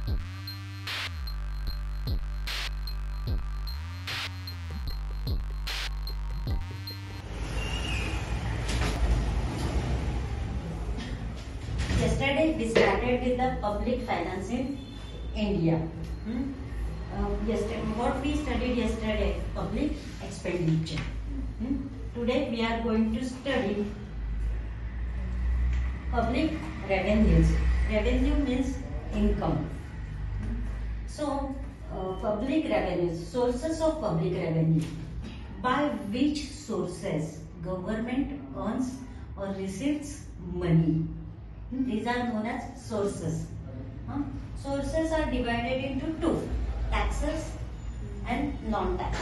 Yesterday we started with the public finance in India. What we studied yesterday, public expenditure. Today we are going to study public revenues. Revenue means income. So public revenues, sources of public revenue. By which sources government earns or receives money. These are known as sources. Sources are divided into two, taxes and non-tax.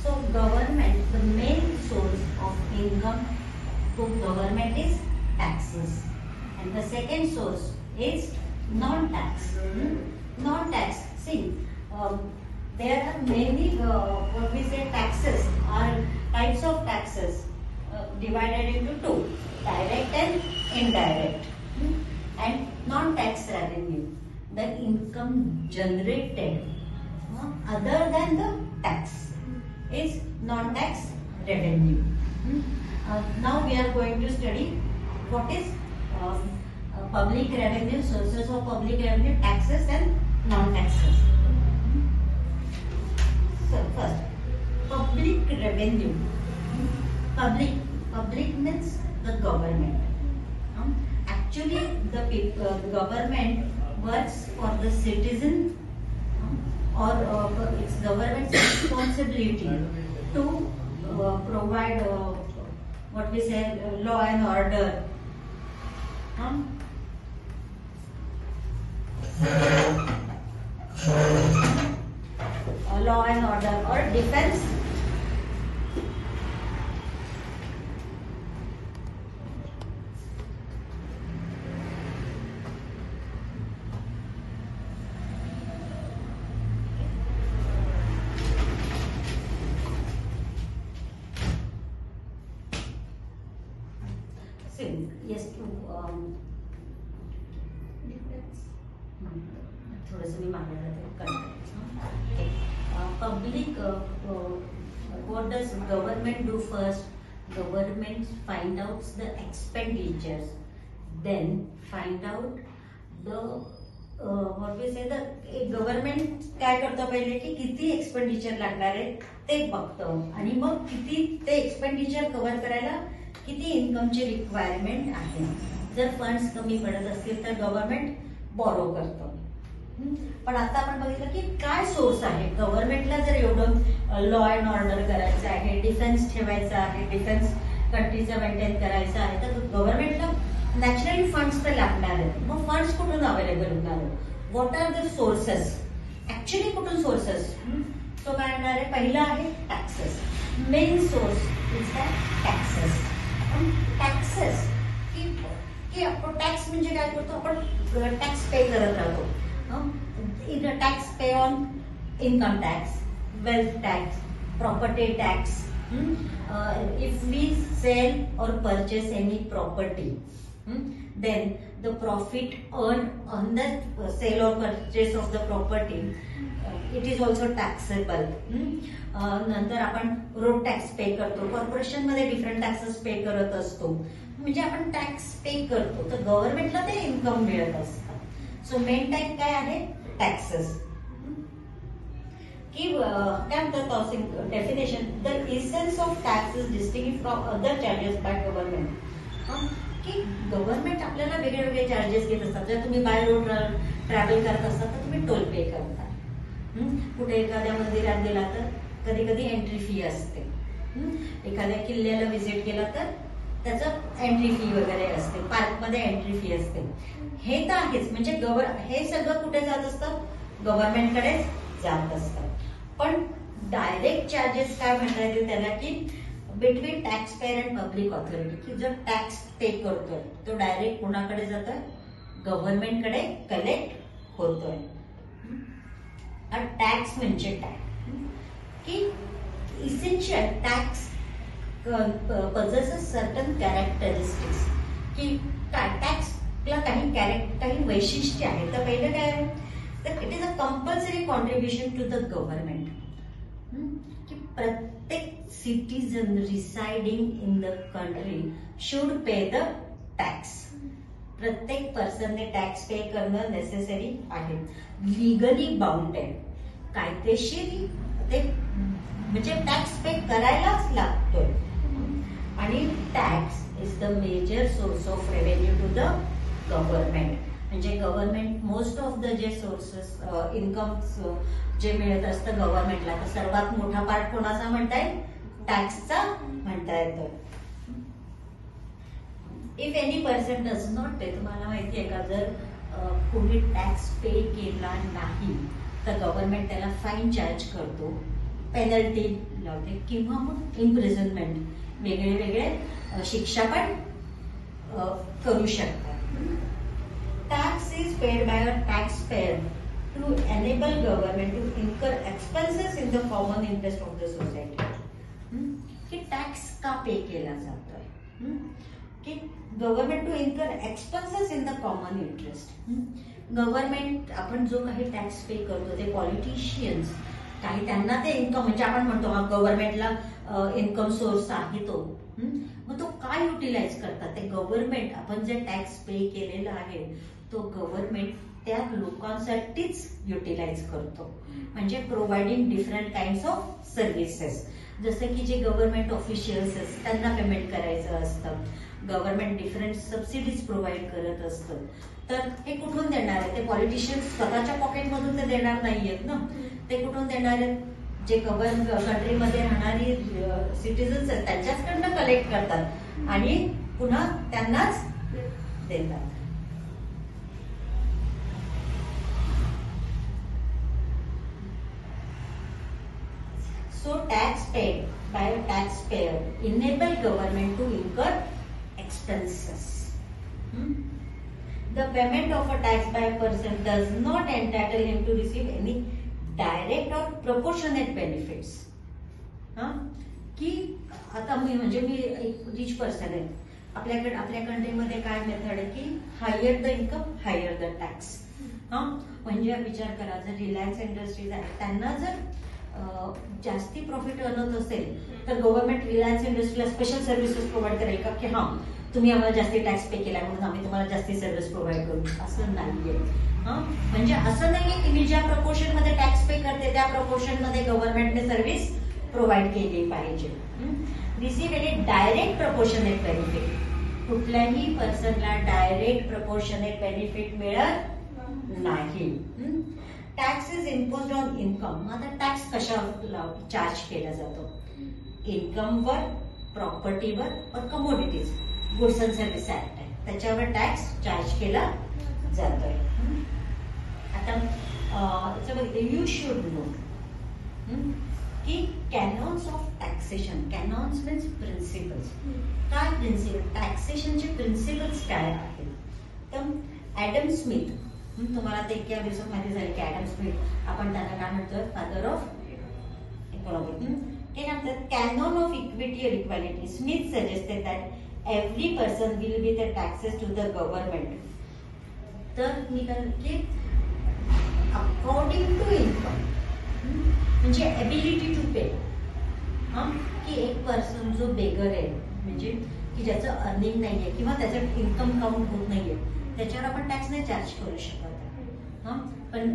So government, the main source of income to government is taxes, and the second source is non-tax. Non-tax, see, there are many what we say taxes are types of taxes divided into two, direct and indirect. And non-tax revenue, the income generated other than the tax is non-tax revenue. Now we are going to study what is public revenue, sources of public revenue, taxes and non-taxes. So first, public revenue. Public means the government. Actually, the government works for the citizen, or it's government's responsibility to provide what we say law and order. Law and order or defense. Yes, थोडंसं मी मागे जाते. Public, what does government do first? Government find out the expenditures, then find out the what we say the government काय करतो पहिले की किती expenditure लागणार आहे ते बघतो आणि मग किती ते एक्सपेंडिचर कव्हर करायला किती इन्कमची रिक्वायरमेंट आहे. जर फंड्स कमी पडत असतील तर गव्हर्नमेंट बॉरो करतो. पण आता आपण बघितलं की काय सोर्स आहे. गव्हर्नमेंटला जर एवढं लॉ अँड ऑर्डर करायचं आहे, डिफेन्स ठेवायचं आहे, डिफेन्स कंट्रीचं मेंटेन करायचं आहे, तर गव्हर्नमेंटला नॅचरली फंड्स तर लागणार आहेत. मग फंड्स कुठून अवेलेबल होणार आहे? What are the sources? Actually कुठून सोर्सेस? तो काय येणार आहे? पहिला आहे taxes. Main source is the taxes. Taxes की आपण टॅक्स म्हणजे काय करतो? आपण टॅक्स पे करत राहतो. Either tax pay on income tax, wealth tax, property tax. If we sell or purchase any property, then the profit earned on the sale or purchase of the property, it is also taxable. नंतर आपण road tax pay करतो. Corporation मध्ये different taxes पे करत असतो. म्हणजे आपण tax pay करतो तर गव्हर्नमेंटला ते इन्कम मिळत असतं. सो मेन टाईप काय आहे? टॅक्सेस. की काय म्हणतात definition, the essence of tax is distinct from other charges by government. की गव्हर्नमेंट आपल्याला वेगळे वेगळे चार्जेस घेत असतात. जर तुम्ही बाय रोड ट्रॅव्हल करत असतात तर तुम्ही टोल पे करता. कुठे एखाद्या मंदिरात गेला तर कधी कधी एंट्री फी असते. एखाद्या किल्ल्याला व्हिजिट केला तर त्याचं एंट्री फी वगैरे असते. पार्कमध्ये एंट्री फी असते. हे तर आहेच. म्हणजे हे सगळं कुठे जात असतं? गव्हर्नमेंटकडे जात असतं. पण डायरेक्ट चार्जेस काय म्हणता येतील त्याला? की between tax pair and public authority. की जो टॅक्स पे करतोय तो डायरेक्ट कोणाकडे जातोय? गव्हर्नमेंटकडे कलेक्ट होतोय. टॅक्स म्हणजे काय? की essential tax possesses certain characteristics. की टॅक्स काही वैशिष्ट्य आहे. तर पहिलं काय आहे, तर it is a compulsory contribution to the government. की प्रत्येक citizen residing in the country should pay the tax. प्रत्येक पर्सनने टॅक्स पे करणं नेसेसरी आहे. लिगली बाउंडेड, कायदेशीर ते म्हणजे टॅक्स पे करायलाच लागतोय. आणि tax is the major source of revenue to the government. म्हणजे गव्हर्नमेंट मोस्ट ऑफ द जे सोर्सेस इन्कम जे मिळत असतं गव्हर्नमेंटला, तर सर्वात मोठा पार्ट कोणाचा म्हणता येईल, टॅक्सचा म्हणता येतो. If any person does not pay, तुम्हाला माहिती आहे का, जर कोणी टॅक्स पे केला नाही तर गव्हर्नमेंट त्याला फाईन चार्ज करतो, पेनल्टी लावते किंवा मग इम्प्रिझनमेंट, वेगळे वेगळे शिक्षा पण करू शकतात. Tax is paid by a tax payer to enable government to incur expenses in the common interest of the society. की टॅक्स का पे केला जातोय, की government to incur expenses in the common interest. Government आपण जो काही tax pay करतो ते पॉलिटिशियन्स काही त्यांना ते इन्कम, म्हणजे आपण म्हणतो हा गव्हर्नमेंटला इन्कम सोर्स आहे तो, मग तो काय युटिलाइज करतात ते गव्हर्नमेंट. आपण जे टॅक्स पे केलेला आहे तो गव्हर्नमेंट त्या लोकांसाठीच युटिलाइज करतो. म्हणजे providing different kind of services. जसं की जे गव्हर्नमेंट ऑफिशियल्स असतात त्यांना पेमेंट करायचं असतं, गव्हर्नमेंट डिफरंट सबसिडीज प्रोव्हाइड करत असतं. तर हे कुठून देणार आहे, ते पॉलिटिशियन्स स्वतःच्या पॉकेटमधून ते देणार नाहीयेत ना. ते कुठून देणार आहेत, जे कंट्रीमध्ये राहणारी सिटीजन्स आहेत त्यांच्याचकडनं कलेक्ट करतात आणि पुन्हा त्यांनाच देतात. So tax paid by a taxpayer enable government to incur expenses. The payment of a tax by a person does not entitle him to receive any direct or proportionate benefits. की आता मी एक rich person आहे, आपल्या कंट्रीमध्ये काय method आहे की higher the income higher the tax. म्हणजे विचार करा, जर रिलायन्स इंडस्ट्रीज आहे त्यांना जर जास्ती प्रॉफिट आणत असेल तर गव्हर्नमेंट रिलायन्स इंडस्ट्रीला स्पेशल सर्व्हिसेस प्रोव्हाइड करेल का, की तुम्ही आम्हाला जास्ती टॅक्स पे केला म्हणून आम्ही तुम्हाला जास्ती सर्व्हिस प्रोव्हाइड करू, असं नाहीये. म्हणजे असं नाहीये की मी ज्या प्रपोर्शन मध्ये टॅक्स पे करते त्या प्रपोर्शन मध्ये गव्हर्नमेंटने सर्व्हिस प्रोव्हाइड केली पाहिजे. Receive any direct proportionate benefit, कुठल्याही पर्सनला डायरेक्ट प्रपोर्शनेट बेनिफिट मिळत नाही. Tax is imposed on income. आता टॅक्स कशावर चार्ज केला जातो, इन्कमवर, प्रॉपर्टीवर और commodities, goods and service act आहे त्याच्यावर टॅक्स चार्ज केला जातोय. आता यू शुड नो की कॅनॉन्स ऑफ टॅक्सेशन, कॅनॉन्स मीन्स प्रिन्सिपल्स. काय प्रिन्सिपल, टॅक्सेशनचे प्रिन्सिपल्स काय आहेत. तर ऍडम स्मिथ, तुम्हाला ते इतक्या दिवसात माहिती झाले की ऍडम स्मिथ आपण त्यांना काय म्हणतोय, फादर ऑफ इकॉनॉमी. ते म्हणतात कॅनॉन ऑफ इक्विटी और equality. Smith suggested that every person will be the taxes to the government. तर मी काय की अकॉर्डिंग टू इन्कम, म्हणजे एबिलिटी टू पे. की एक पर्सन जो बेगर आहे, म्हणजे की ज्याचं अर्निंग नाहीये किंवा त्याचं इन्कम काउंट होत नाहीये, त्याच्यावर आपण टॅक्स नाही चार्ज करू शकत. पण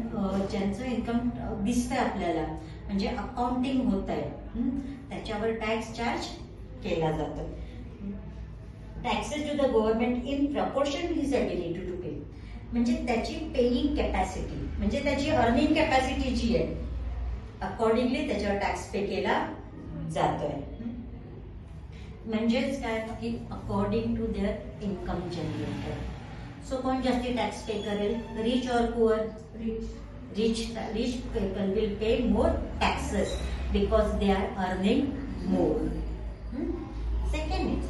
ज्यांचं इन्कम दिसतंय आपल्याला, म्हणजे अकाउंटिंग होत आहे, त्याच्यावर टॅक्स चार्ज केला जातो. Taxes to the government in proportion his ability to pay. म्हणजे त्याची पेईंग कॅपॅसिटी, म्हणजे त्याची अर्निंग कॅपॅसिटी जी आहे अकॉर्डिंगली त्याच्यावर टॅक्स पे केला जातोय. म्हणजेच काय की according to their income generated. So कोण जास्ती टॅक्स पे करेल, रिच और poor. Rich people will pay more taxes because they are earning more. Second is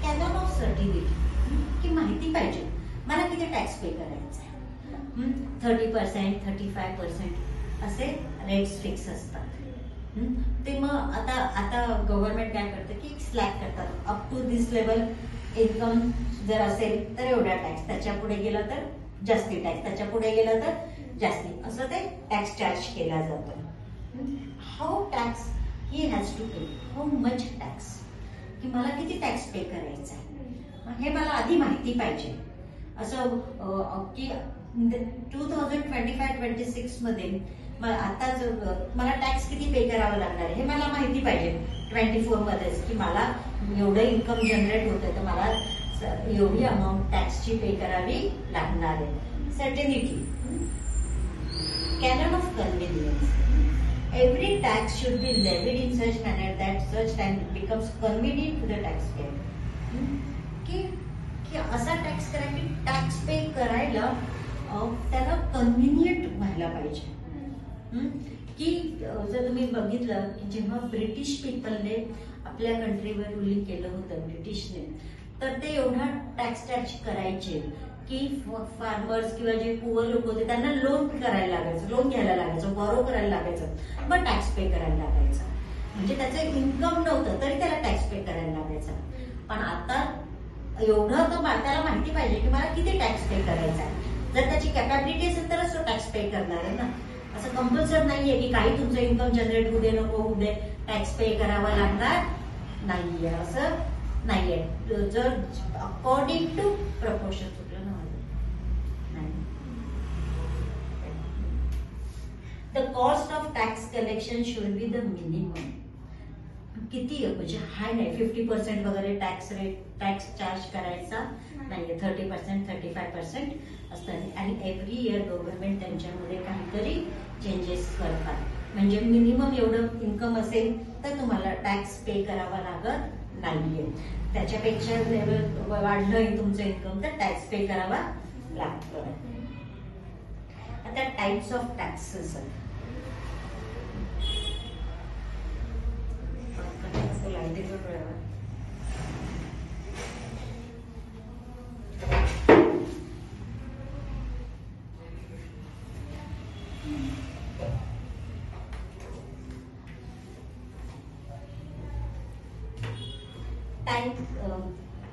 canon of certificate, की माहिती पाहिजे मला किती टॅक्स पे करायचा आहे. 30%, 35% असे रेट्स फिक्स असतात. ते मग आता गव्हर्नमेंट काय करतं की स्लॅक करतात, up to this level income जर असेल तर एवढा टॅक्स, त्याच्या पुढे गेला तर जास्ती टॅक्स, त्याच्या पुढे गेला तर जास्ती, असं ते टॅक्स चार्ज केला जातो. How tax he has to pay, how much tax, की मला किती टॅक्स पे करायचा आहे हे मला आधी माहिती पाहिजे. असं की 2025-26 मध्ये आता मला टॅक्स किती पे करावं लागणार आहे हे मला माहिती पाहिजे 24 मध्येच, की मला एवढं इन्कम जनरेट होतं तर मला एवढी अमाऊंट टॅक्सची पे करावी लागणार आहे. Certainty, canon of convenience, every tax should be levied in such manner that such time it becomes convenient to the tax payer. की असा टॅक्स करा की टॅक्स पे करायला त्याला कन्व्हिनियंट व्हायला पाहिजे. की जर तुम्ही बघितलं की जेव्हा ब्रिटिश पीपलने आपल्या कंट्रीवर रुलिंग केलं होतं ब्रिटिशने, तर ते एवढा टॅक्स चार्ज करायचे की फार्मर्स किंवा जे पुअर लोक होते त्यांना लोन करायला लागायचं, लोन घ्यायला लागायचं, बॉरो करायला लागायचं, मग टॅक्स पे करायला लागायचा. म्हणजे त्याचं इन्कम नव्हतं तरी त्याला टॅक्स पे करायला लागायचा. पण आता एवढं तर त्याला माहिती पाहिजे की मला किती टॅक्स पे करायचा आहे. जर त्याची कॅपॅबिलिटी असेल तरच तो टॅक्स पे करणार आहे ना. असं कंपल्सरी नाहीये की काही तुमचं इन्कम जनरेट होऊ दे नको होऊ दे टॅक्स पे करावा लागणार नाहीये, असं नाहीये. जर अकॉर्डिंग टू प्रपोर्शन चुकलं ना नाही. The cost of tax collection should be the minimum. किती म्हणजे हाय नाही, 50% वगैरे टॅक्स चार्ज करायचा नाहीये, 30%, 35% असतात. आणि एव्हरी इयर गव्हर्नमेंट त्यांच्यामध्ये काहीतरी चेंजेस करतात. म्हणजे मिनिमम एवढं इन्कम असेल तर तुम्हाला टॅक्स पे करावा लागत नाहीये, त्याच्यापेक्षा लेवल वाढलंय तुमचं इन्कम तर टॅक्स पे करावा लागतो. आता types of taxes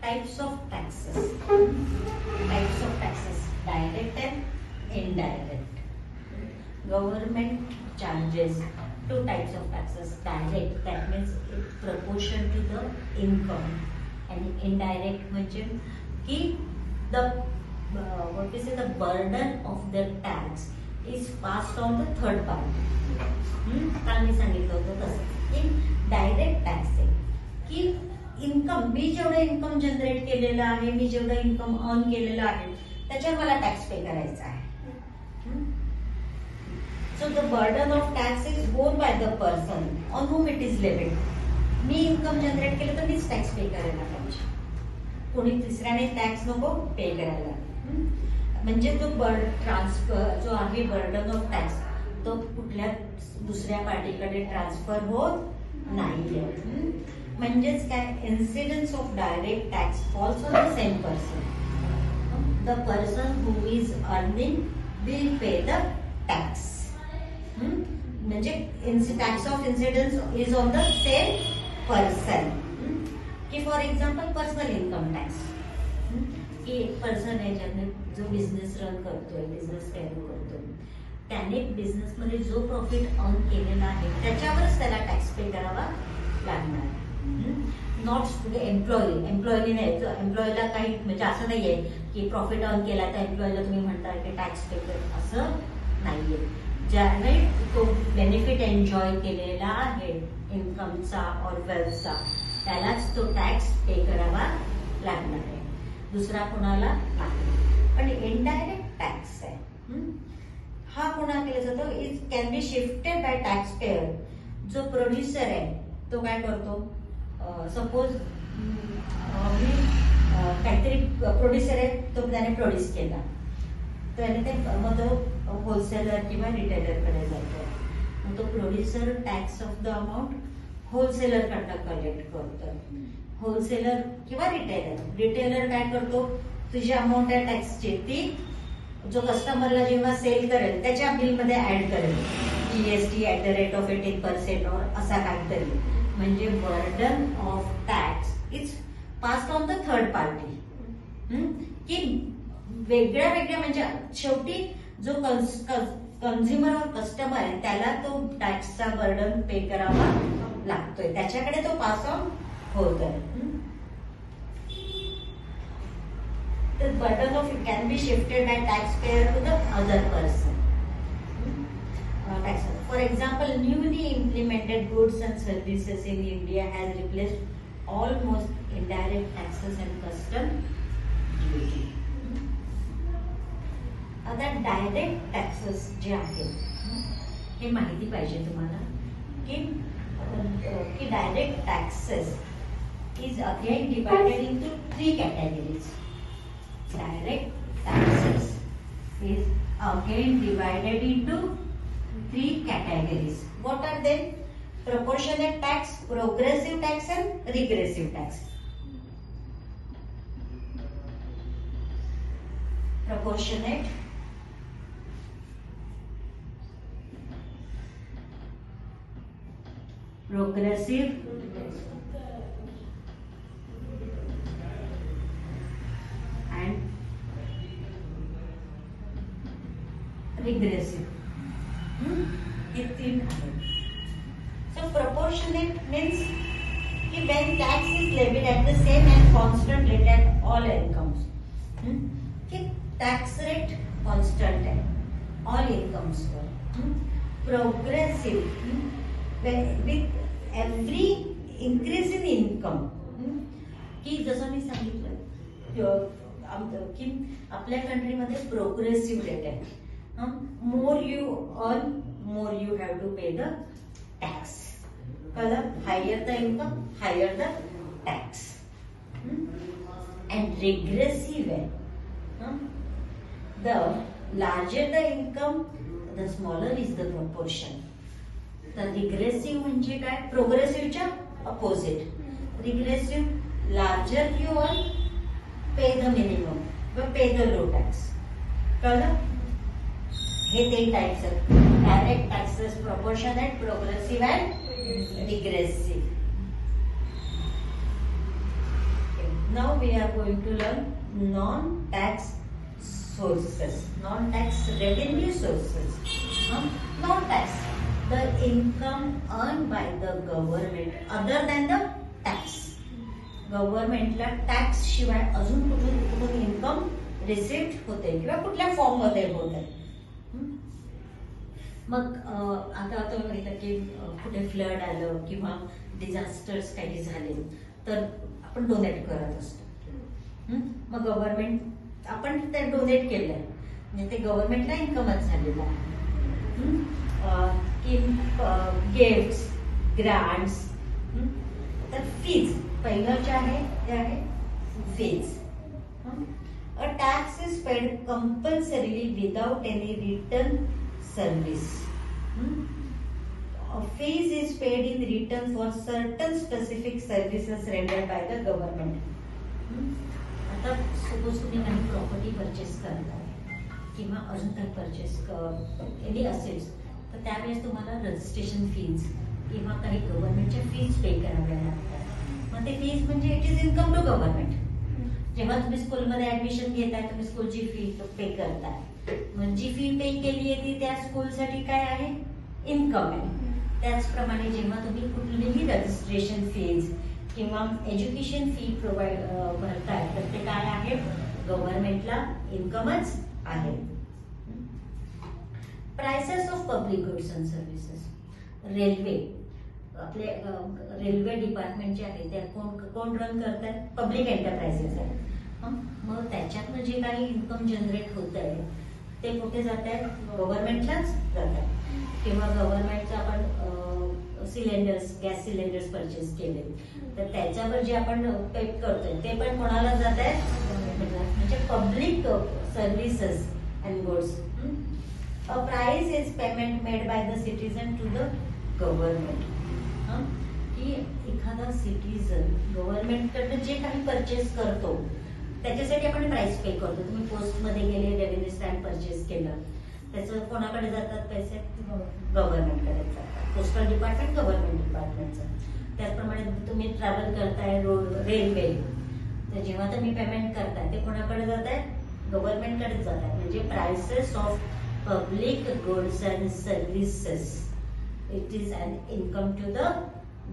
types of taxes. Types of taxes: direct and indirect. Government charges two types of taxes. Direct, that means in proportion to the income, and indirect म्हणजे की the what we say the burden of the tax is passed on the third party. काल मी सांगितलं होतं तसं. Indirect tax आहे की income, मी जेवढं income generate केलेलं आहे, मी जेवढं इन्कम अर्न केलेलं आहे त्याच्यावर मला टॅक्स पे करायचा आहे. So the burden of tax is borne by the person on whom it is levied. मी इन्कम जनरेट केलं तर मीच टॅक्स पे करायला पाहिजे, कोणी तिसऱ्याने टॅक्स नको पे करायला. म्हणजे तो ट्रान्सफर जो आहे बर्डन ऑफ टॅक्स तो कुठल्या दुसऱ्या पार्टीकडे ट्रान्सफर होत नाहीये. म्हणजेच काय, incidence of direct tax falls on the same person. The person who is earning will pay the tax. म्हणजे tax of incidence is on the same person. की for example personal income tax, की एक person आहे ज्याने जो business run करतोय, business carry करतोय, त्याने बिझनेस मध्ये जो प्रॉफिट अर्न केलेला आहे त्याच्यावरच त्याला टॅक्स पे करावा लागणार. नॉट एम्प्लॉयी नाही. एम्प्लॉयला काही म्हणजे असं नाहीये की प्रॉफिट अर्न केला तर एम्प्लॉयला तुम्ही म्हणता की टॅक्स पे कर, असं नाहीये. ज्याने तो बेनिफिट एन्जॉय केलेला आहे इन्कमचा और वेल्थचा त्यालाच तो टॅक्स पे करावा लागणार आहे, दुसरा कोणाला नाही. पण इनडायरेक्ट टॅक्स आहे, हा कोणा केला जातो, it can be shifted by tax payer. जो प्रोड्युसर आहे तो काय करतो, सपोज मी काहीतरी प्रोड्युसर आहे तो त्याने प्रोड्यूस केला, त्याने ते मग तो होलसेलर किंवा रिटेलरकडे जातो. मग तो producer tax of the amount wholesaler कडनं कलेक्ट करतो. होलसेलर किंवा रिटेलर काय करतो, तुझी अमाऊंट आहे टॅक्सची ती जो कस्टमरला जेव्हा सेल करेल त्याच्या बिलमध्ये ऍड करेल, GST @18% और असा काहीतरी. म्हणजे burden of tax is pass on the third party, की वेगळ्या वेगळ्या म्हणजे शेवटी जो कन्झ्युमर और कस्टमर आहे त्याला तो टॅक्सचा बर्डन पे करावा लागतोय, त्याच्याकडे तो पास ऑन होतोय. The burden of it can be shifted by taxpayer to the other person. For example, newly implemented goods and services in India has replaced almost indirect taxes and custom duty. आता direct taxes जे आहेत हे माहिती पाहिजे तुम्हाला की direct taxes is again divided into 3 categories. Direct taxes is again divided into 3 categories. What are they? Proportionate tax, progressive tax and regressive tax. Proportionate, progressive and regressive. हे 3 आहेत. So proportionate means कि when tax is levied at the same and constant rate at all incomes. कि tax rate constant है all incomes per. Progressive with every increase in income. कि जसं मी सांगितलं की आपल्या कंट्रीमध्ये प्रोग्रेसिव्ह रेट आहे. More you earn more you have to pay the tax. कळलं? Higher the income higher the tax. And regressive आहे. The larger the income the smaller is the proportion. तर रिग्रेसिव्ह म्हणजे काय? प्रोग्रेसिव्हच्या opposite. Regressive larger you earn pay the minimum व pay the low tax. कळलं? हे 3 types आहेत. Direct taxes, proportionate, progressive and regressive. Now we are going to learn non tax sources, non tax revenue sources. Non tax, the income earn by the government other than the tax. गव्हर्नमेंटला tax शिवाय अजून कुठून income receive होते किंवा कुठल्या form मध्ये होते. मग आता तुम्ही बघितलं की कुठे फ्लड आलं किंवा डिझास्टर्स काही झाले तर आपण डोनेट करत असतो. मग गव्हर्नमेंट आपण ते डोनेट केलंय म्हणजे ते गव्हर्नमेंटला इन्कमच झालेलं आहे. की गिफ्ट्स, ग्रांट्स, तर फीज पहिलं जे आहे ते आहे fees. A tax is paid compulsorily without any return service. Fees is paid in return for certain specific services rendered by the government. आता सपोज तुम्ही काही प्रॉपर्टी परचेस करताय किंवा अजून काही परचेस केली असेल तर त्यावेळेस तुम्हाला रजिस्ट्रेशन फीज किंवा काही गव्हर्नमेंटच्या फीज पे कराव्या लागतात. मग ते फीज म्हणजे it is income to government. जेव्हा तुम्ही स्कूलमध्ये ऍडमिशन घेताय तुम्ही स्कूलची फी पे करताय. मग जी फी पे केली आहे ती त्या स्कूलसाठी काय आहे? इन्कम आहे. त्याचप्रमाणे जेव्हा तुम्ही कुठलीही रजिस्ट्रेशन फीज किंवा एज्युकेशन फी भरताय तर ते काय आहे? गव्हर्नमेंटला इन्कमच आहे. Prices of public goods and services. Railway, आपले रेल्वे डिपार्टमेंट जे आहे ते कोण रन करतात? पब्लिक एंटरप्राइजेस आहे. मग त्याच्यातनं जे काही इन्कम जनरेट होत आहे ते कुठे जात आहे? गव्हर्नमेंटलाच जात आहे. किंवा गव्हर्नमेंटचं आपण सिलेंडर्स, गॅस सिलेंडर्स परचेस केले तर त्याच्यावर जे आपण पे करतोय ते पण कोणाला जात आहे? म्हणजे public services and goods. A price is payment made by the citizen to the government. की एखादा सिटीजन गव्हर्नमेंट कडनं जे काही परचेस करतो त्याच्यासाठी आपण प्राइस पे करतो. तुम्ही पोस्ट मध्ये गेले, रेव्हेन्यू स्टॅम्प परचेस केलं, त्याचं कोणाकडे जातात पैसे? गव्हर्नमेंटकडे जातात. पोस्टल डिपार्टमेंट गव्हर्नमेंट डिपार्टमेंटचं. त्याचप्रमाणे तुम्ही ट्रॅव्हल करताय रोड, रेल्वे, तर जेव्हा तुम्ही पेमेंट करताय ते कोणाकडे जात आहे? गव्हर्नमेंटकडे जात आहे. म्हणजे prices of public goods and services it is an income to the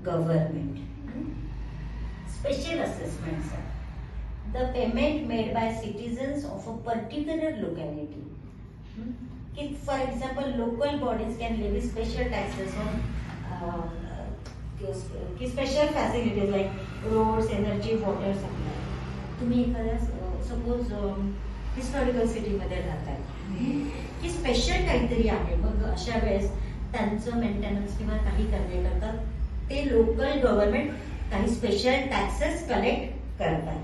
government. Special assessments are the payment made by citizens of a particular locality. For example, local bodies can levy special taxes on special facilities like roads, energy, water supply. तुम्ही एखाद्या suppose historical city मध्ये राहताय की special काहीतरी आहे, मग अशा वेळेस त्यांचं मेंटेनन्स किंवा काही करण्याकरता ते लोकल गव्हर्नमेंट काही स्पेशल टॅक्सेस कलेक्ट करतात.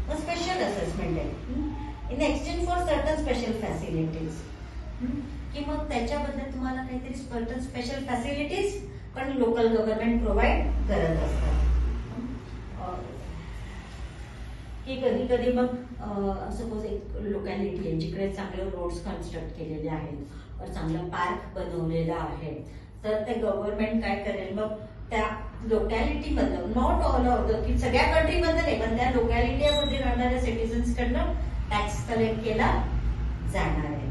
मग स्पेशल असेसमेंट आहे in exchange for certain special facilities, की मग त्याच्याबद्दल तुम्हाला काहीतरी सर्टन स्पेशल फॅसिलिटीज पण लोकल गव्हर्नमेंट प्रोव्हाइड करत असतात. की कधी कधी मग सपोज एक लोकॅलिटी आहे जिकडे चांगले रोड्स कन्स्ट्रक्ट केलेले आहेत और चांगला पार्क बनवलेला आहे, तर ते गव्हर्नमेंट काय करेल, मग त्या लोकॅलिटी मधलं, not all of the key सगळ्या कंट्री मध्ये नाही पण त्या लोकॅलिटी मध्ये राहणाऱ्या सिटीजन्स कडनं टॅक्स कलेक्ट केला जाणार आहे.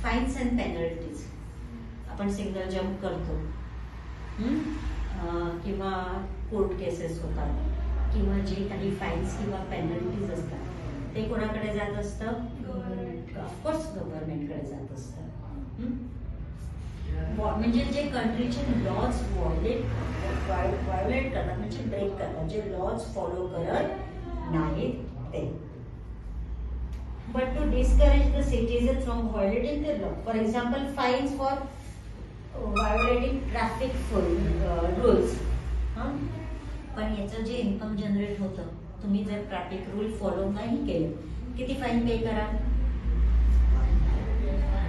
फाईन्स अँड पेनल्टीज, आपण सिंगल जम्प करतो किंवा कोर्ट केसेस होतात किंवा जे काही फाईन्स किंवा पेनल्टीज असतात ते कोणाकडे जात असतं? ऑफकोर्स गव्हर्नमेंटकडे जात असतं. म्हणजे जे कंट्रीचे लॉज व्हायोलेट करतात, म्हणजे ब्रेक करतात, जे लॉज फॉलो करत नाहीत ते. But to discourage the citizen from violating the law, for example fines for violating traffic rules. पण याचं जे इन्कम जनरेट होतं, तुम्ही जर ट्रॅफिक रूल फॉलो नाही केले, किती फाईन पे करा?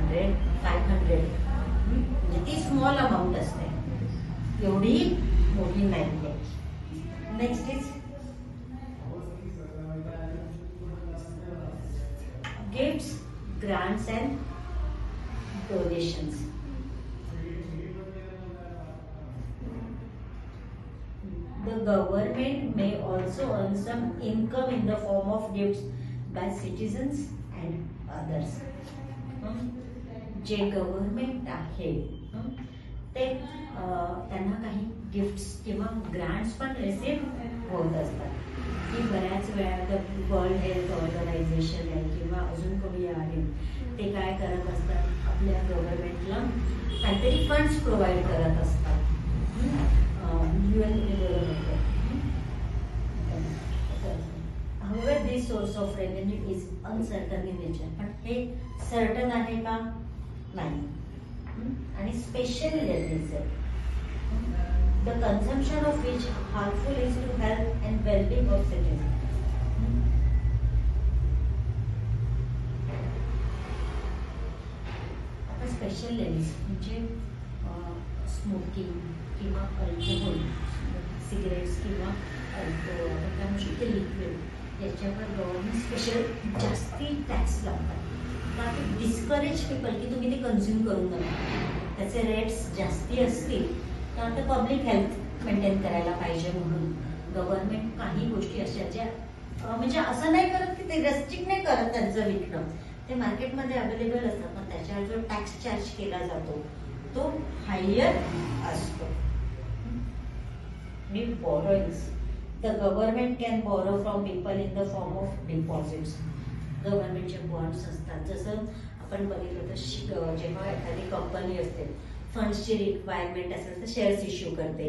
100, 500. म्हणजे ती स्मॉल अमाऊंट असते, एवढी मोठी नाही. Next is gifts, grants and donations. The government may also earn some income in the form of gifts by citizens and others. जे गव्हर्नमेंट आहे ते त्यांना काही गिफ्ट्स किंवा ग्रांट्स पण रिसीव्ह होत असतात. की बऱ्याच वेळा वर्ल्ड हेल्थ ऑर्गनायझेशन आहे किंवा अजून कोणी आहे ते काय करत असतात, आपल्या गव्हर्नमेंटला काहीतरी फंड्स प्रोव्हाइड करत असतात. However, this source of revenue is uncertain in nature. पण हे सर्टन आहे का? नाही. आणि स्पेशल लेव्हीज आहे, the consumption of which harmful is to health and well-being of citizens. आता स्पेशल लेव्हीज म्हणजे स्मोकिंग किंवा अल्कोहोल, सिगरेट्स किंवा लिक्विड याच्यावर गव्हर्नमेंट स्पेशल जास्ती टॅक्स लावतात. डिस्करेज पीपल की तुम्ही ते कन्झ्युम करू नका, त्याचे रेट्स जास्ती असतील तर ते पब्लिक हेल्थ मेंटेन करायला पाहिजे म्हणून गव्हर्नमेंट काही गोष्टी अशा ज्या म्हणजे असं नाही करत की ते रेस्ट्रिक्ट नाही करत त्यांचं विकणं, ते मार्केटमध्ये अवेलेबल असतात, पण त्याच्यावर जो टॅक्स चार्ज केला जातो तो हायर असतो. Borrowings. The government can borrow from people in the form of deposits. गव्हर्नमेंटचे बॉन्ड्स असतात, जसं आपण बघितलं तर जेव्हा एखादी कंपनी असते फंड्सची रिक्वायरमेंट असेल तर शेअर्स इश्यू करते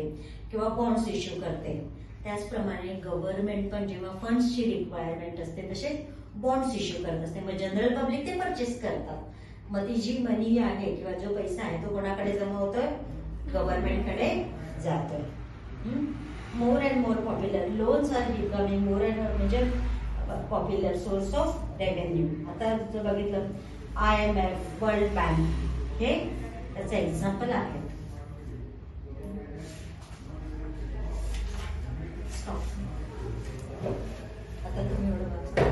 किंवा बॉन्ड्स इश्यू करते. त्याचप्रमाणे गव्हर्नमेंट पण जेव्हा फंड्सची रिक्वायरमेंट असते तसे बॉन्ड्स इश्यू करत असते. मग जनरल पब्लिक ते परचेस करतात. मग ती जी मनी आहे किंवा जो पैसा आहे तो कोणाकडे जमा होतोय? गव्हर्नमेंटकडे जातोय. More and more popular loans are becoming more and more major popular source of revenue. आता जर बघितलं IMF, वर्ल्ड बँक हे त्याचं एक्झाम्पल आहे. आता तुम्ही एवढं वाचा.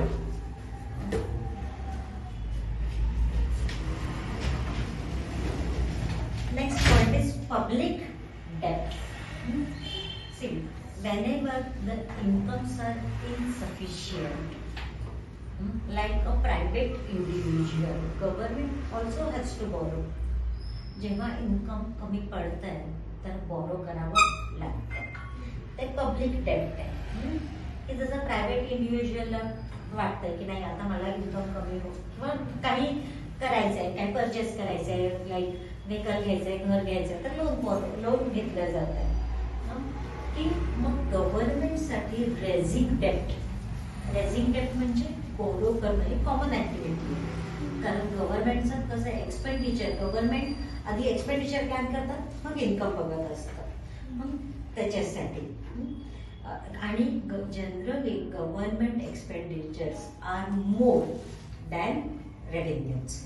Next point is public debt. See, whenever the incomes are insufficient, like a private individual, government also has to borrow. जेव्हा इन्कम कमी पडत आहे तर बोरो करावं लागतं. ते पब्लिक डेब्ट आहे की जसं प्रायव्हेट इंडिव्हिज्युअलला वाटतं की नाही आता मला इन्कम कमी हो किंवा काही करायचं आहे, काही परचेस करायचं आहे, लाईक व्हेकल घ्यायचं आहे, घर घ्यायचं आहे, तर लोन घेतलं जात आहे की मग गव्हर्नमेंटसाठी रेझिंग डेप्ट म्हणजे बोरो करणं ही कॉमन ऍक्टिव्हिटी. कारण गव्हर्नमेंटचं कसं एक्सपेंडिचर, गव्हर्नमेंट आधी एक्सपेंडिचर प्लॅन करतात मग इन्कम बघत असतात, मग त्याच्यासाठी. आणि generally government expenditures are more than revenues.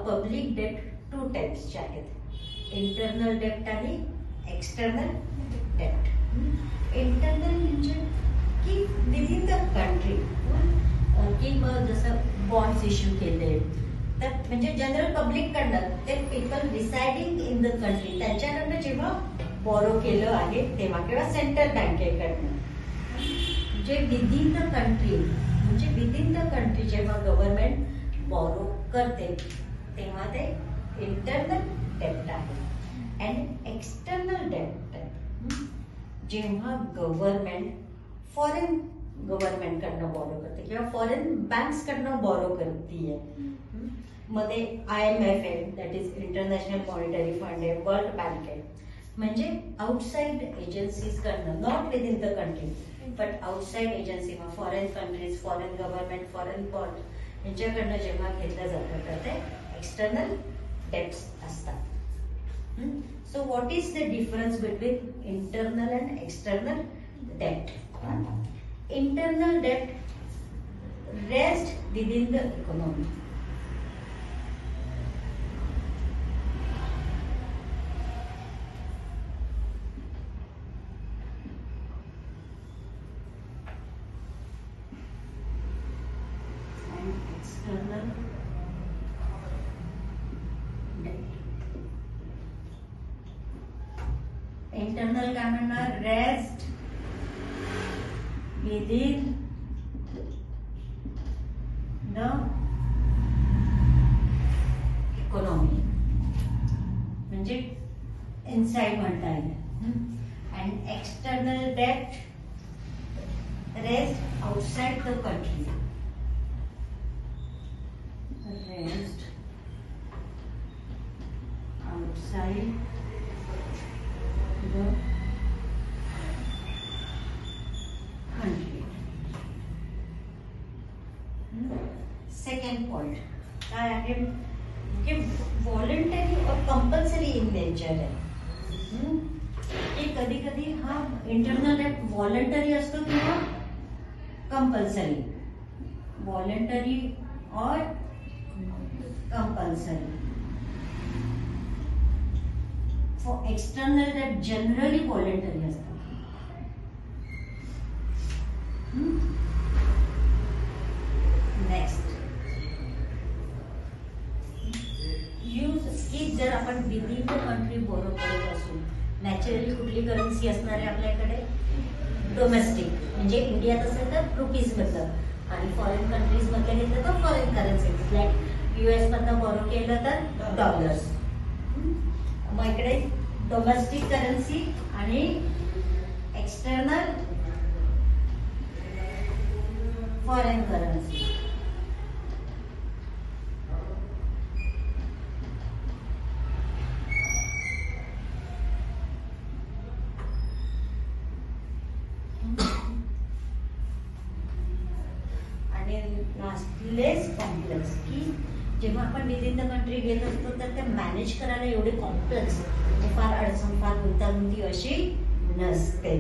Public डेप्ट 2 टाइप्सचे आहेत, इंटरनल डेप्ट आणि एक्सटर्नल डेप्ट. इंटरनल म्हणजे की विदिन द कंट्री, की मग जसं बॉन्ड्स इश्यू केले तर म्हणजे जनरल पब्लिक कडनं, ते people residing in the country त्यांच्याकडनं जेव्हा बॉरो केलं आहे तेव्हा, किंवा सेंट्रल बँकेकडनं जे विदिन द कंट्री, म्हणजे विदिन द कंट्री जेव्हा गव्हर्नमेंट बॉरो करते तेव्हा ते इंटरनल डेप्ट आहे. अँड एक्सटर्नल डेप्ट जेव्हा गव्हर्नमेंट फॉरेन गव्हर्नमेंट कडनं बॉरो करते किंवा फॉरेन बँक्स कडनं बॉरो करतीये. मध्ये IMF आहे, that is international monetary fund आहे, वर्ल्ड बँक आहे, म्हणजे आउटसाइड एजन्सीज कडनं, not with in the country but outside agency, मग foreign countries, foreign government, foreign bond यांच्याकडनं जेव्हा घेतलं जातं तर ते एक्सटर्नल डेप्ट्स असतात. So what is the difference between internal and external डेप्ट? Internal debt rests within the economy. And external debt. Internal काय म्हणणार? Rest within the economy, म्हणजे इनसाइड म्हणता येईल. अँड एक्सटर्नल डेप्ट rest outside the country. Rest outside the country. Second point काय आहे की व्हॉलंटरी और कंपल्सरी इन नेचर आहे. की कधी कधी हा इंटरनल डेप्ट व्हॉलंटरी असतो किंवा कंपल्सरी. व्हॉलंटरी और कंपल्सरी. फॉर एक्सटर्नल डेप्ट जनरली व्हॉलंटरी असतात. नेक्स्ट की जर आपण विदिन द कंट्री बोरो करत असू, नॅचरली कुठली करन्सी असणार आहे आपल्याकडे? डोमेस्टिक, म्हणजे इंडियात असेल तर रुपीज मधलं, आणि फॉरेन कंट्रीज मधले घेतलं तर फॉरेन करन्सी, लाईक US मधनं बोरो केलं तर डॉलर्स. मग इकडे डोमेस्टिक करन्सी आणि एक्सटर्नल फॉरेन करन्सी. लेस कॉम्प्लेक्स, की जेव्हा आपण विदिन द कंट्री घेत असतो तर ते मॅनेज करायला एवढे कॉम्प्लेक्स, म्हणजे फार अडचण, फार गुंतागुंती अशी नसते.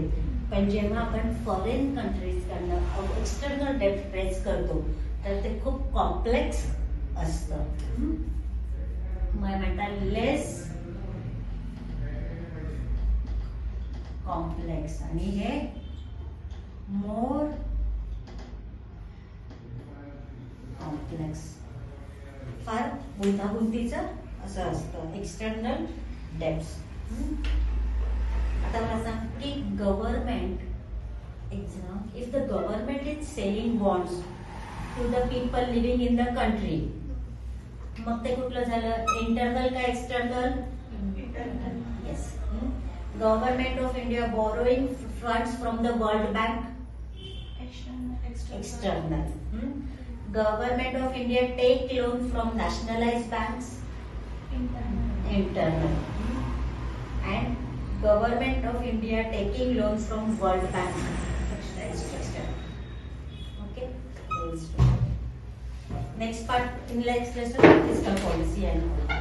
पण जेव्हा आपण फॉरेन कंट्रीजकडनं एक्सटर्नल डेप्ट रेज करतो तर ते खूप कॉम्प्लेक्स असतं. मग म्हणतात लेस कॉम्प्लेक्स, आणि हे मोर कॉम्प्लेक्स, फार गुंतागुंतीचं असं असतं एक्सटर्नल डेप्ट्स. आता मला सांग की government exam if the government is selling bonds to the people living in the country, मग ते कुठलं झालं, इंटरनल का external? Yes. Government of India borrowing funds from the world bank, external. Government of India take loan from nationalized banks, internal. And Government of India taking loans from World Bank, external. Okay. Next part in next lesson, fiscal policy and all.